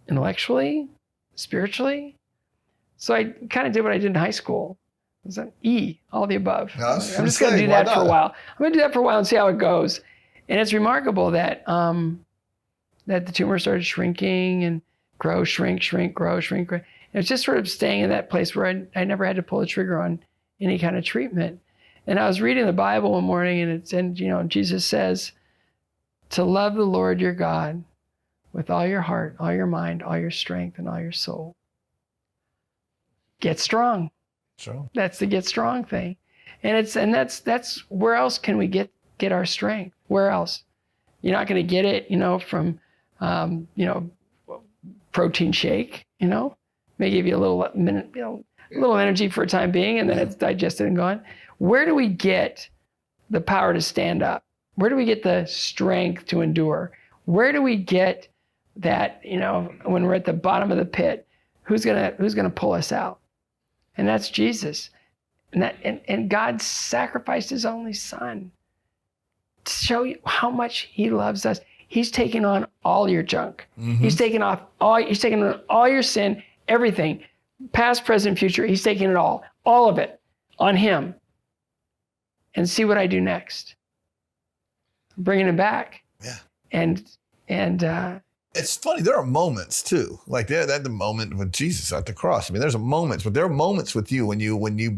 intellectually, spiritually? So I kind of did what I did in high school. It was an E, all the above. I'm just going to do that for a while. I'm going to do that for a while and see how it goes. And it's remarkable that that the tumor started shrinking and grow, shrink, grow, shrink. And it's just sort of staying in that place where I never had to pull the trigger on any kind of treatment. And I was reading the Bible one morning, and Jesus says to love the Lord your God with all your heart, all your mind, all your strength, and all your soul. Get strong. Sure. That's the get strong thing. And that's where else can we get our strength? Where else? You're not going to get it, from protein shake, may give you a little minute, a little energy for a time being, and then it's digested and gone. Where do we get the power to stand up? Where do we get the strength to endure? Where do we get that, when we're at the bottom of the pit, who's gonna pull us out? And that's Jesus. And God sacrificed his only son to show you how much he loves us. He's taken on all your junk. Mm-hmm. He's taken on all your sin, everything, past, present, future. He's taking it all of it on him. And see what I do next. I'm bringing him back. Yeah. And it's funny. There are moments too, like the moment with Jesus at the cross. I mean, there's moments, but there are moments with you when you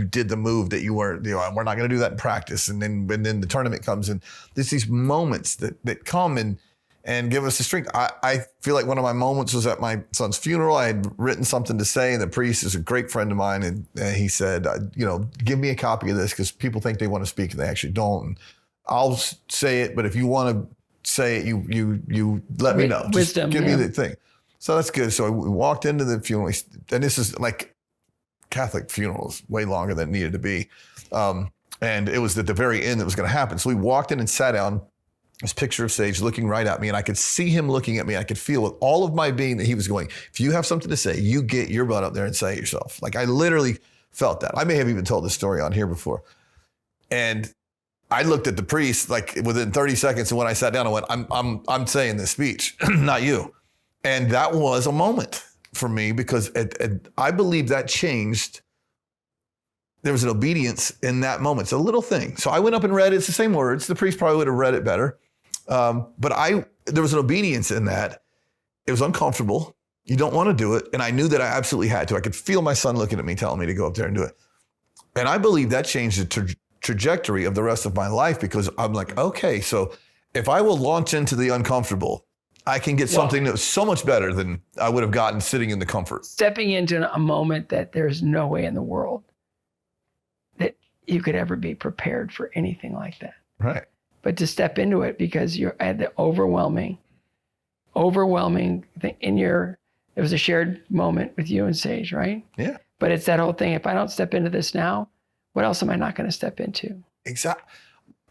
did the move that you weren't. We're not going to do that in practice, and then the tournament comes, and there's these moments that come and give us the strength. I feel like one of my moments was at my son's funeral. I had written something to say, and the priest is a great friend of mine, and he said, give me a copy of this because people think they want to speak and they actually don't. And I'll say it, but if you want to say it, you let me know. Wisdom, just give me the thing. So that's good. So we walked into the funeral, and this is like Catholic funerals, way longer than it needed to be. And it was at the very end that was going to happen. So we walked in and sat down. This picture of Sage looking right at me, and I could see him looking at me. I could feel with all of my being that he was going, if you have something to say, you get your butt up there and say it yourself. Like I literally felt that. I may have even told this story on here before. And I looked at the priest like within 30 seconds, and when I sat down, I went, I'm saying this speech, not you. And that was a moment for me because I believe that changed. There was an obedience in that moment. It's a little thing. So I went up and read it. It's the same words. The priest probably would have read it better. But there was an obedience in that. It was uncomfortable. You don't want to do it. And I knew that I absolutely had to. I could feel my son looking at me, telling me to go up there and do it. And I believe that changed the trajectory of the rest of my life, because I'm like, okay, so if I will launch into the uncomfortable, I can get something that's so much better than I would have gotten sitting in the comfort. Stepping into a moment that there's no way in the world that you could ever be prepared for anything like that. Right. But to step into it because you're at the overwhelming thing it was a shared moment with you and Sage, right? Yeah. But it's that whole thing. If I don't step into this now, what else am I not going to step into? Exactly.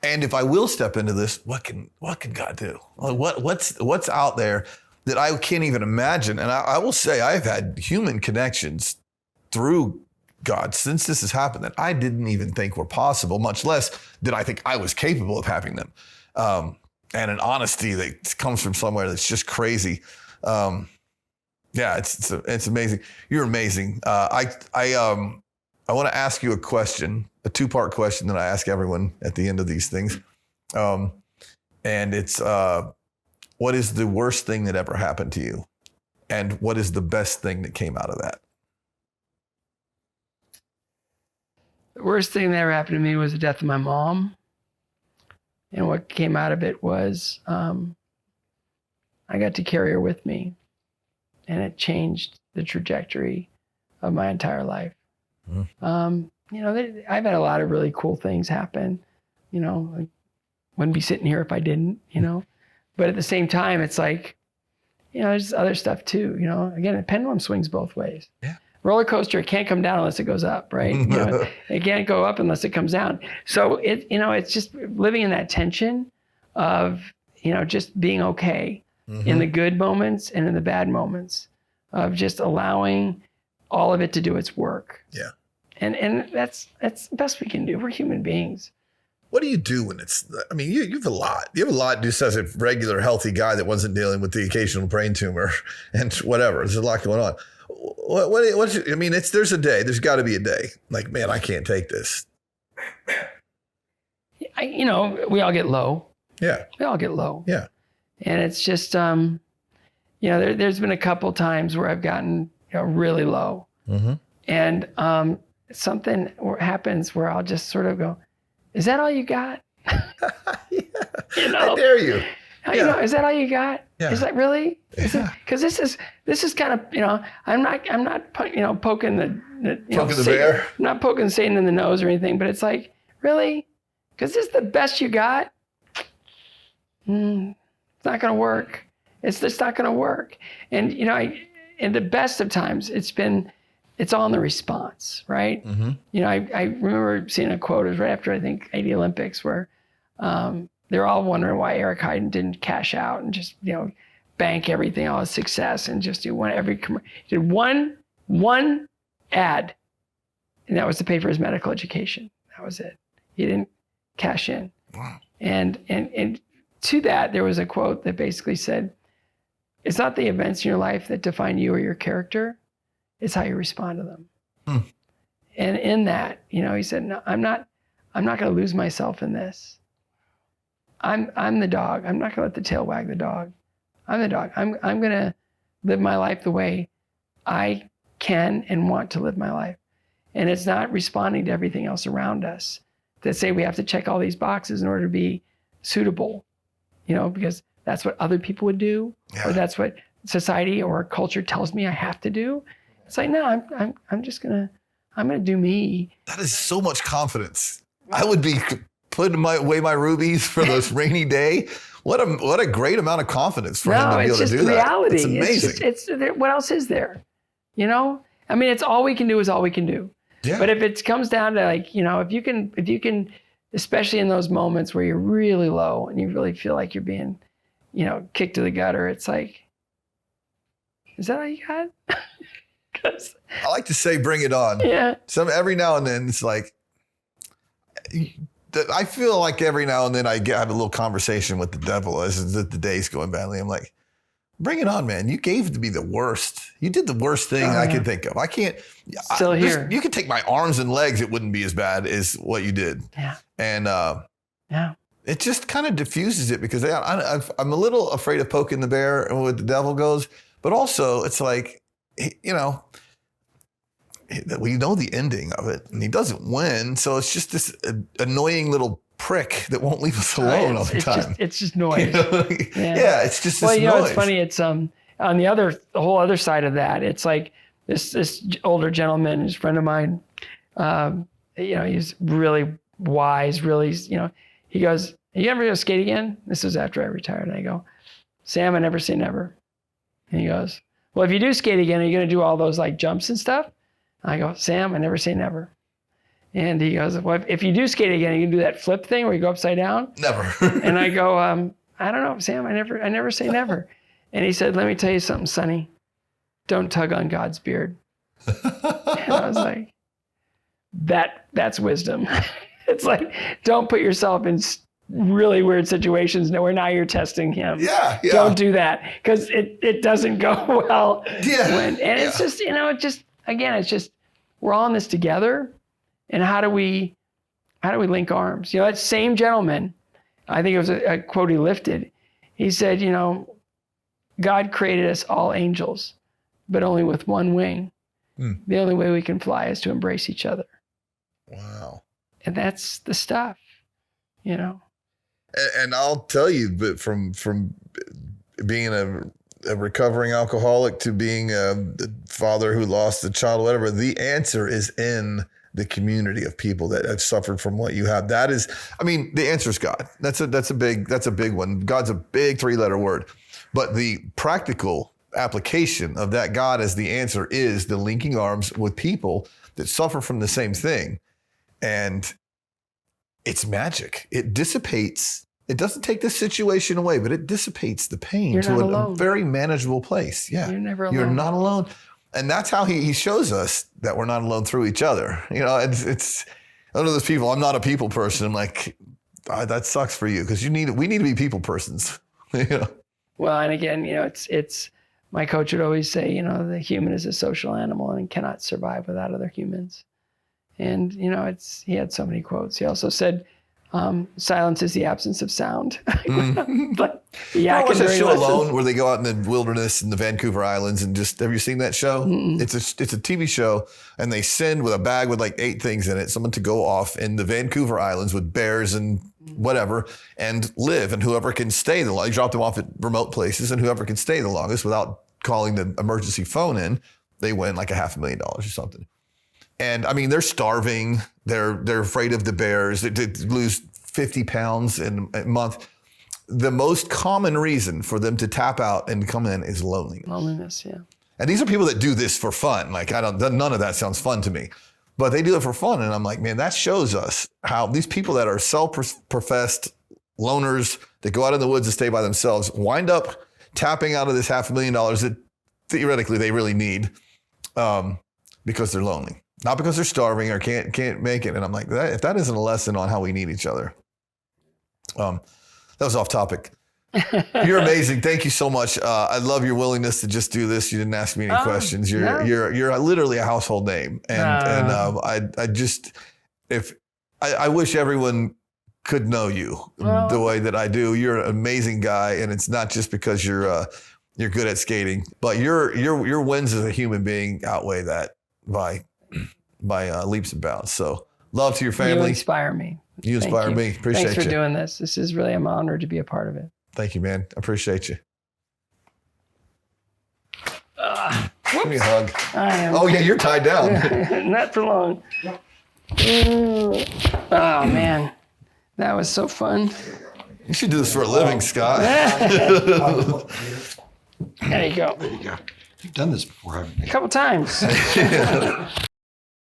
And if I will step into this, what can God do? What's out there that I can't even imagine? And I will say I've had human connections through God since this has happened that I didn't even think were possible, much less did I think I was capable of having them. And an honesty that comes from somewhere that's just crazy. Yeah, it's amazing. You're amazing. I want to ask you a question, a 2-part question that I ask everyone at the end of these things. And it's, what is the worst thing that ever happened to you? And what is the best thing that came out of that? The worst thing that ever happened to me was the death of my mom. And what came out of it was I got to carry her with me. And it changed the trajectory of my entire life. Mm. I've had a lot of really cool things happen. I wouldn't be sitting here if I didn't, But at the same time, it's like, there's other stuff too. Again, the pendulum swings both ways. Yeah. Roller coaster, it can't come down unless it goes up, right? It can't go up unless it comes down. So it's just living in that tension of, just being okay in the good moments and in the bad moments, of just allowing all of it to do its work. Yeah. And that's the best we can do. We're human beings. What do you do when you have a lot. You have a lot just as a regular healthy guy that wasn't dealing with the occasional brain tumor and whatever. There's a lot going on. There's a day. There's got to be a day. Like, man, I can't take this. We all get low. Yeah. We all get low. Yeah. And it's just, there's been a couple times where I've gotten really low. Mm-hmm. And something happens where I'll just sort of go, is that all you got? Yeah. I dare you. Is that all you got? Yeah. Is that really? Because this is kind of, I'm not poking the bear. I'm not poking Satan in the nose or anything, but it's like, really? Because this is the best you got? It's not going to work. It's just not going to work. And, in the best of times, it's all in the response, right? Mm-hmm. I remember seeing a quote, it was right after, I think, 80 Olympics, where they're all wondering why Eric Heiden didn't cash out and just, bank everything, all his success, and just do he did one ad, and that was to pay for his medical education. That was it. He didn't cash in. Wow. And to that, there was a quote that basically said, it's not the events in your life that define you or your character, it's how you respond to them. Hmm. And in that, he said, no, I'm not going to lose myself in this. I'm the dog. I'm not going to let the tail wag the dog. I'm the dog. I'm going to live my life the way I can and want to live my life. And it's not responding to everything else around us that say we have to check all these boxes in order to be suitable, because that's what other people would do, or that's what society or culture tells me I have to do. It's like, no, I'm just I'm gonna do me. That is so much confidence. I would be putting away my rubies for this rainy day. What a great amount of confidence for him to be able to do reality. That. It's amazing. It's what else is there? It's all we can do is all we can do. Yeah. But if it comes down to if you can, especially in those moments where you're really low and you really feel like you're being, kicked to the gutter, it's like, is that all you got? I like to say, bring it on. Yeah. Every now and then it's like, I feel like every now and then I have a little conversation with the devil as the day's going badly. I'm like, bring it on, man. You gave me the worst. You did the worst thing I could think of. I can't. Still here. You could take my arms and legs. It wouldn't be as bad as what you did. Yeah. And it just kind of diffuses it, because I'm a little afraid of poking the bear and where the devil goes. But also, it's like, we know the ending of it, and he doesn't win. So it's just this annoying little prick that won't leave us alone all the time. It's just noise. Yeah, it's just well, this it's noise. funny. It's on the whole other side of that. It's like this older gentleman, who's a friend of mine. He's really wise. Really, he goes, "Are you ever gonna skate again?" This was after I retired. And I go, "Sam, I never say never." And he goes, "Well, if you do skate again, are you gonna do all those like jumps and stuff?" And I go, "Sam, I never say never." And he goes, "Well, if you do skate again, you can do that flip thing where you go upside down." Never. And I go, "I don't know, Sam. I never say never." And he said, "Let me tell you something, Sonny. Don't tug on God's beard." And I was like, that's wisdom. It's like, don't put yourself in really weird situations where now you're testing him. Yeah. Don't do that, because it doesn't go well. Yeah. It's just, it's just, we're all in this together. And how do we link arms? That same gentleman, I think it was a quote he lifted. He said, God created us all angels, but only with one wing. The only way we can fly is to embrace each other. Wow. And that's the stuff, And I'll tell you, but from being a recovering alcoholic to being a father who lost a child, whatever, the answer is in the community of people that have suffered from what you have. That is, the answer is God. That's a big one. God's a big 3-letter word, but the practical application of that God as the answer is the linking arms with people that suffer from the same thing. And it's magic. It dissipates. It doesn't take the situation away, but it dissipates the pain to a very manageable place. Yeah. You're never alone. You're not alone. And that's how he shows us that we're not alone through each other. It's I don't know those people. I'm not a people person. I'm like, that sucks for you, because we need to be people persons. Well, and again, it's my coach would always say, the human is a social animal and cannot survive without other humans. And, he had so many quotes. He also said, silence is the absence of sound. But yeah, I watched that show Alone, where they go out in the wilderness in the Vancouver Islands and have you seen that show? Mm-mm. It's a TV show, and they send with a bag with like 8 things in it, someone to go off in the Vancouver Islands with bears and whatever and live, and whoever can stay the longest, drop them off at remote places, and whoever can stay the longest without calling the emergency phone in, they win like $500,000 or something. And they're starving. They're afraid of the bears. They lose 50 pounds in a month. The most common reason for them to tap out and come in is loneliness. Loneliness, yeah. And these are people that do this for fun. Like, none of that sounds fun to me, but they do it for fun. And I'm like, man, that shows us how these people that are self-professed loners that go out in the woods and stay by themselves wind up tapping out of this $500,000 that theoretically they really need, because they're lonely. Not because they're starving or can't make it. And I'm like, if that isn't a lesson on how we need each other. That was off topic. You're amazing. Thank you so much. I love your willingness to just do this. You didn't ask me any questions. You're literally a household name. And I wish everyone could know you the way that I do. You're an amazing guy, and it's not just because you're good at skating, but your wins as a human being outweigh that by leaps and bounds. So love to your family. You inspire me. You inspire me. Appreciate you. Thanks for doing this. This is really, I'm honored to be a part of it. Thank you, man. I appreciate you. Give me a hug. Oh yeah, you're tied down. Not for long. Oh man, that was so fun. You should do this for a living, Scott. There you go. There you go. You've done this before, haven't you? A couple times.